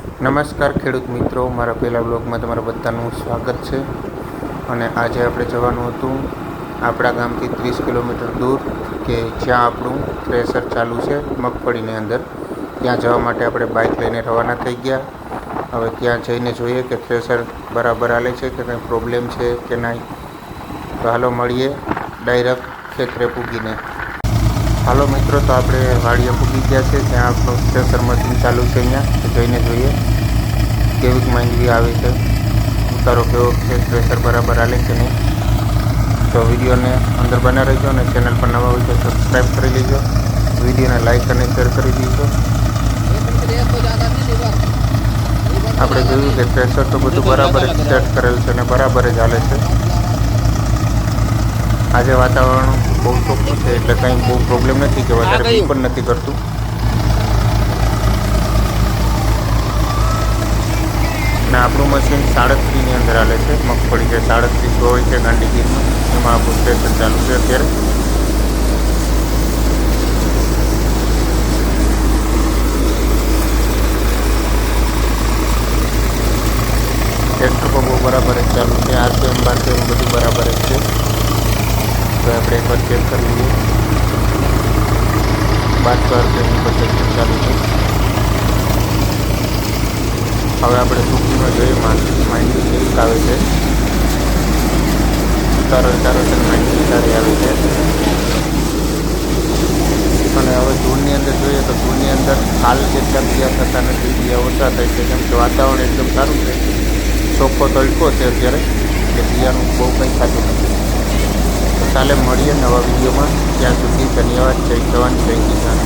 નમસ્કાર ખેડૂત મિત્રો, મારા પહેલા બ્લોગમાં તમારા બધાનું સ્વાગત છે. અને આજે આપણે જવાનું હતું આપણા ગામથી 30 કિલોમીટર દૂર કે જ્યાં આપણું થ્રેસર ચાલુ છે મગફળીની અંદર. ત્યાં જવા માટે આપણે બાઇક લઈને રવાના થઈ ગયા. હવે ત્યાં જઈને જોઈએ કે થ્રેસર બરાબર હાલે છે કે કંઈ પ્રોબ્લેમ છે કે નહીં. તો હાલો મળીએ ડાયરેક્ટ ખેતરે પૂગીને. હાલો મિત્રો, તો આપણે વાડીએ પૂગી ગયા છે. ત્યાં આપણું થ્રેસર મશીન ચાલુ છે. અહીંયા તો જઈને જોઈએ કેવી માંગવી આવે છે, ઉતારો કેવો છે, થ્રેસર બરાબર હાલે કે નહીં. તો વિડીયોને અંદર બના રહેજો અને ચેનલ પર નવા હોય તો સબસ્ક્રાઈબ કરી લેજો. વિડીયોને લાઇક અને શેર કરી દીજો. આપણે જોયું કે થ્રેસર તો બધું બરાબર જ સેટ કરેલ છે અને બરાબર જ હાલે છે. આજે વાતાવરણ બહુ ચોખ્ખું છે એટલે કંઈ બહુ પ્રોબ્લેમ નથી કે વધારે બી પણ નથી કરતું. અને આપણું મશીન 37ની અંદર હાલે છે. મગફળી જે 37 હોય છે ગાંધીગીરમાં, એમાં આપણું થ્રેસર ચાલુ છે અત્યારે. ટ્રેક્ટર પણ બહુ બરાબર જ ચાલુ છે. RPM બારપીએમ બધું બરાબર જ છે. તો આપણે એકવાર ચેક કરી લઈએ. 1200 RPM ઉપર ટ્રેક્ટર ચાલુ છે. હવે આપણે સૂકીમાં જોઈએ માંડવી કેવી આવે છે. ઉતારો છે, માંડવી સારી આવે છે. અને હવે ધૂળની અંદર જોઈએ તો ધૂળની અંદર હાલ જેટલા બીયા થતા નથી, બીયા ઓછા થાય છે. કેમ કે વાતાવરણ એકદમ સારું છે, ચોખ્ખો તડકો છે અત્યારે, એટલે બીયાનું બહુ કંઈ થતું નથી. તો ચાલે મળીએ નવા વિડીયોમાં. ત્યાં સુધી ધન્યવાદ. જય જવાન જય કિસાન.